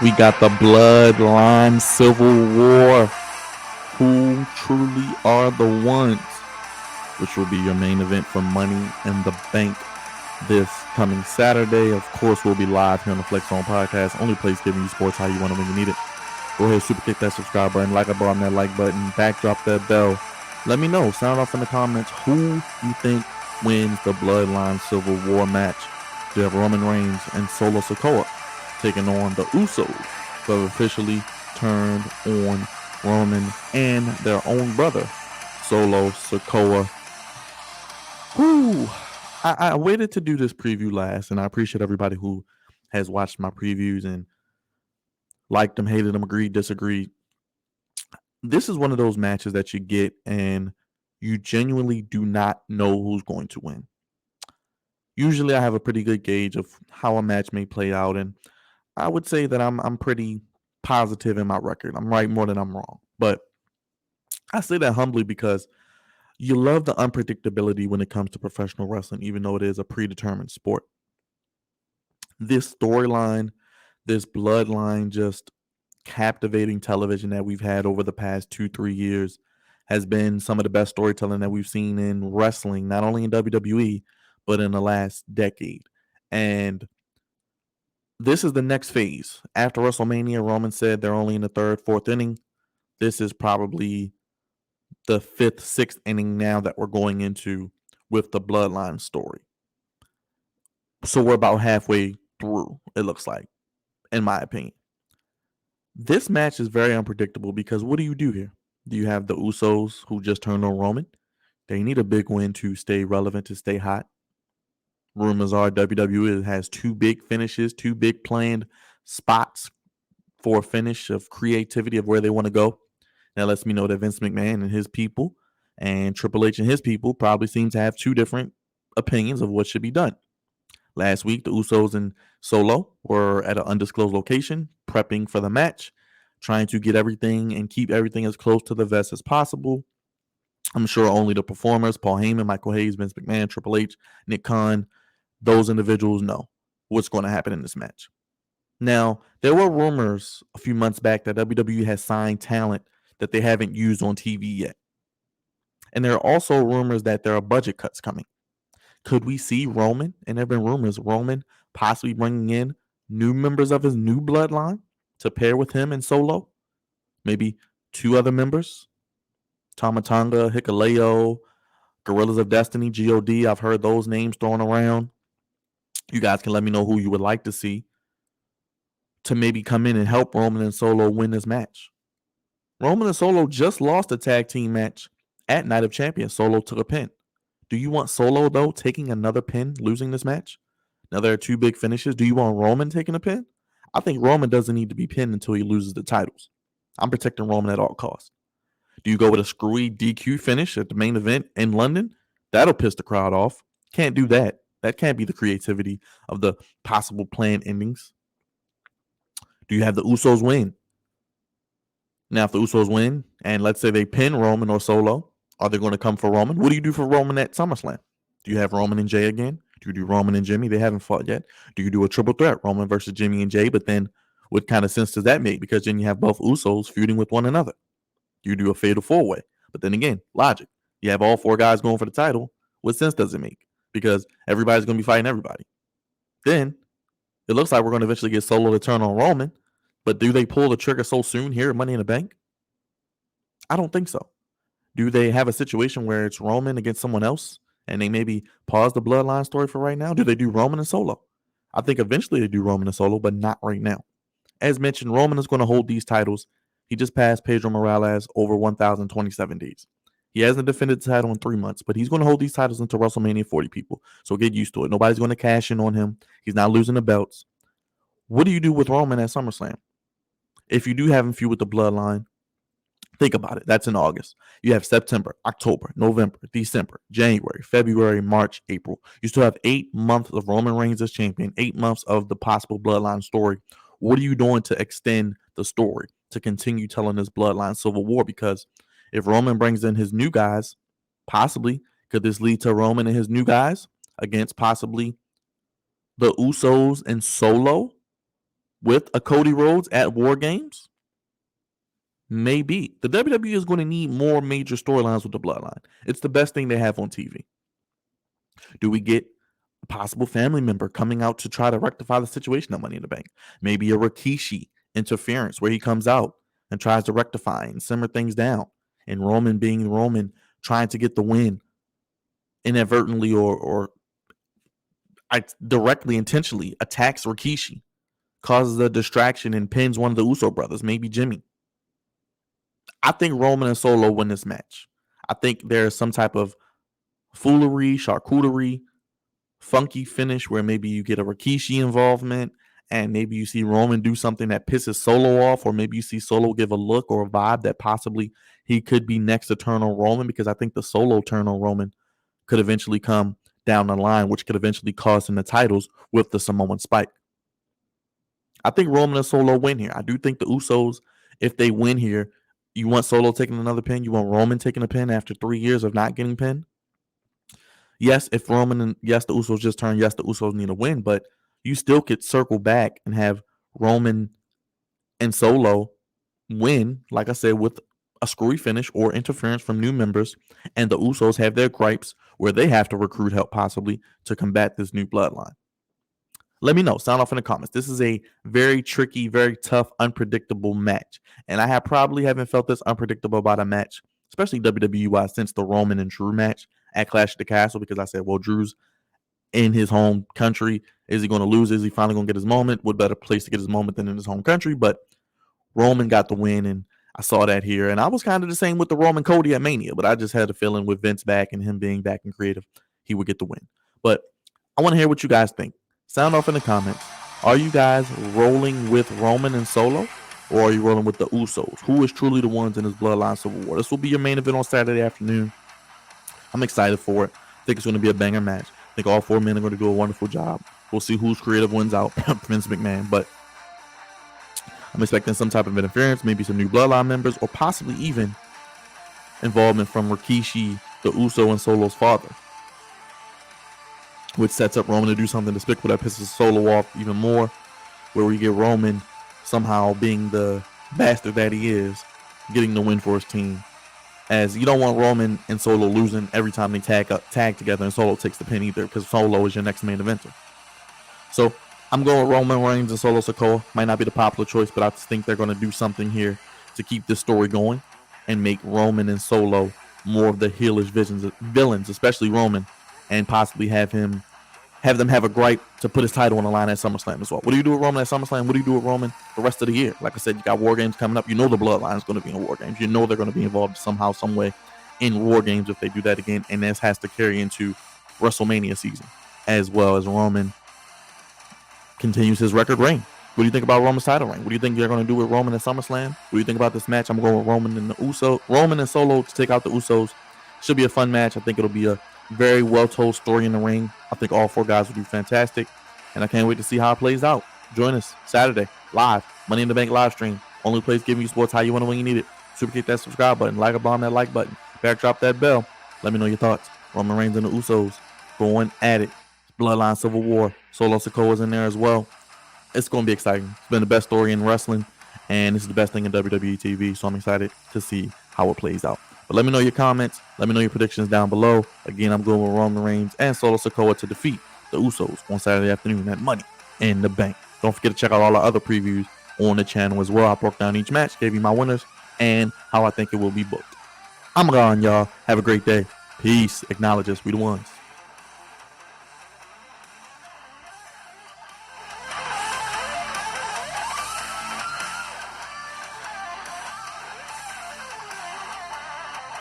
We got the Bloodline Civil War. Who truly are the ones? Which will be your main event for Money in the Bank this coming Saturday. Of course, we'll be live here on the Flex Zone Podcast. Only place giving you sports how you want it when you need it. Go ahead, super kick that subscribe button, like a bar on that like button, backdrop that bell. Let me know. Sound off in the comments who you think wins the Bloodline Civil War match. Do you have Roman Reigns and Solo Sikoa taking on the Usos, who have officially turned on Roman and their own brother, Solo Sikoa. Whew. I waited to do this preview last, and I appreciate everybody who has watched my previews and liked them, hated them, agreed, disagreed. This is one of those matches that you get, and you genuinely do not know who's going to win. Usually, I have a pretty good gauge of how a match may play out, and I would say that I'm pretty positive in my record. I'm right more than I'm wrong, but I say that humbly because you love the unpredictability when it comes to professional wrestling, even though it is a predetermined sport. This storyline, this bloodline, just captivating television that we've had over the past 2-3 years has been some of the best storytelling that we've seen in wrestling, not only in WWE, but in the last decade. And this is the next phase. After WrestleMania, Roman said they're only in the third, fourth inning. This is probably the fifth, sixth inning now that we're going into with the bloodline story. So we're about halfway through, it looks like, in my opinion. This match is very unpredictable because what do you do here? Do you have the Usos who just turned on Roman? They need a big win to stay relevant, to stay hot. Rumors are WWE has two big finishes, two big planned spots for a finish of creativity of where they want to go. That lets me know that Vince McMahon and his people and Triple H and his people probably seem to have two different opinions of what should be done. Last week, the Usos and Solo were at an undisclosed location prepping for the match, trying to get everything and keep everything as close to the vest as possible. I'm sure only the performers, Paul Heyman, Michael Hayes, Vince McMahon, Triple H, Nick Khan, those individuals know what's going to happen in this match. Now, there were rumors a few months back that WWE has signed talent that they haven't used on TV yet. And there are also rumors that there are budget cuts coming. Could we see Roman, and there have been rumors, Roman possibly bringing in new members of his new bloodline to pair with him and Solo? Maybe two other members? Tamatanga, Hikuleo, Gorillas of Destiny, GOD. I've heard those names thrown around. You guys can let me know who you would like to see to maybe come in and help Roman and Solo win this match. Roman and Solo just lost a tag team match at Night of Champions. Solo took a pin. Do you want Solo, though, taking another pin, losing this match? Now, there are two big finishes. Do you want Roman taking a pin? I think Roman doesn't need to be pinned until he loses the titles. I'm protecting Roman at all costs. Do you go with a screwy DQ finish at the main event in London? That'll piss the crowd off. Can't do that. That can't be the creativity of the possible planned endings. Do you have the Usos win? Now, if the Usos win, and let's say they pin Roman or Solo, are they going to come for Roman? What do you do for Roman at SummerSlam? Do you have Roman and Jey again? Do you do Roman and Jimmy? They haven't fought yet. Do you do a triple threat, Roman versus Jimmy and Jey? But then what kind of sense does that make? Because then you have both Usos feuding with one another. You do a fatal four-way. But then again, logic. You have all four guys going for the title. What sense does it make? Because everybody's going to be fighting everybody. Then it looks like we're going to eventually get Solo to turn on Roman. But do they pull the trigger so soon here at Money in the Bank? I don't think so. Do they have a situation where it's Roman against someone else and they maybe pause the bloodline story for right now? Do they do Roman and Solo? I think eventually they do Roman and Solo, but not right now. As mentioned, Roman is going to hold these titles. He just passed Pedro Morales over 1,027 days. He hasn't defended the title in 3 months, but he's going to hold these titles until WrestleMania 40, people. So get used to it. Nobody's going to cash in on him. He's not losing the belts. What do you do with Roman at SummerSlam? If you do have him feud with the bloodline, think about it. That's in August. You have September, October, November, December, January, February, March, April. You still have 8 months of Roman Reigns as champion, 8 months of the possible bloodline story. What are you doing to extend the story, to continue telling this bloodline civil war? Because if Roman brings in his new guys, possibly, could this lead to Roman and his new guys against possibly the Usos and Solo? with a Cody Rhodes at War Games? Maybe. The WWE is going to need more major storylines with the Bloodline. It's the best thing they have on TV. Do we get a possible family member coming out to try to rectify the situation at Money in the Bank? Maybe a Rikishi interference where he comes out and tries to rectify and simmer things down. And Roman being Roman, trying to get the win inadvertently or directly, intentionally attacks Rikishi, causes a distraction and pins one of the Uso brothers, maybe Jimmy. I think Roman and Solo win this match. I think there's some type of foolery, charcuterie, funky finish where maybe you get a Rikishi involvement and maybe you see Roman do something that pisses Solo off, or maybe you see Solo give a look or a vibe that possibly he could be next to turn on Roman, because I think the Solo turn on Roman could eventually come down the line, which could eventually cost him the titles with the Samoan Spike. I think Roman and Solo win here. I do think the Usos, if they win here, you want Solo taking another pin? You want Roman taking a pin after 3 years of not getting pinned? Yes, if Roman and the Usos just turn, yes, the Usos need a win, but you still could circle back and have Roman and Solo win, like I said, with a screwy finish or interference from new members, and the Usos have their gripes where they have to recruit help possibly to combat this new bloodline. Let me know. Sound off in the comments. This is a very tricky, very tough, unpredictable match. And I probably haven't felt this unpredictable about a match, especially WWE-wise, since the Roman and Drew match at Clash of the Castle, because I said, well, Drew's in his home country. Is he going to lose? Is he finally going to get his moment? What better place to get his moment than in his home country? But Roman got the win, and I saw that here. And I was kind of the same with the Roman Cody at Mania, but I just had a feeling with Vince back and him being back in creative, he would get the win. But I want to hear what you guys think. Sound off in the comments. Are you guys rolling with Roman and Solo, or are you rolling with the Usos? Who is truly the ones in this Bloodline Civil War? This will be your main event on Saturday afternoon. I'm excited for it. I think it's going to be a banger match. I think all 4 men are going to do a wonderful job. We'll see whose creative wins out, Vince McMahon. But I'm expecting some type of interference, maybe some new Bloodline members, or possibly even involvement from Rikishi, the Uso, and Solo's father, which sets up Roman to do something despicable that pisses Solo off even more, where we get Roman somehow being the bastard that he is, getting the win for his team. As you don't want Roman and Solo losing every time they tag together and Solo takes the pin either, because Solo is your next main eventer. So I'm going with Roman Reigns and Solo Sikoa. Might not be the popular choice, but I think they're going to do something here to keep this story going and make Roman and Solo more of the heelish villains, especially Roman, and possibly have them have a gripe to put his title on the line at SummerSlam as well. What do you do with Roman at SummerSlam? What do you do with Roman the rest of the year? Like I said, you got War Games coming up. You know the Bloodline is going to be in War Games. You know they're going to be involved somehow, some way in War Games if they do that again. And this has to carry into WrestleMania season, as well as Roman continues his record reign. What do you think about Roman's title reign? What do you think they're going to do with Roman at SummerSlam? What do you think about this match? I'm going with Roman and Solo to take out the Usos. Should be a fun match. I think it'll be a very well-told story in the ring. I think all 4 guys will do fantastic, and I can't wait to see how it plays out. Join us Saturday, live, Money in the Bank live stream. Only place giving you sports how you want it when you need it. Superkick that subscribe button, like a bomb that like button, backdrop that bell. Let me know your thoughts. Roman Reigns and the Usos going at it. Bloodline Civil War. Solo Sikoa's in there as well. It's going to be exciting. It's been the best story in wrestling, and this is the best thing in WWE TV, so I'm excited to see how it plays out. But let me know your comments. Let me know your predictions down below. Again, I'm going with Roman Reigns and Solo Sikoa to defeat the Usos on Saturday afternoon at Money in the Bank. Don't forget to check out all our other previews on the channel as well. I broke down each match, gave you my winners, and how I think it will be booked. I'm gone, y'all. Have a great day. Peace. Acknowledge us. We the ones.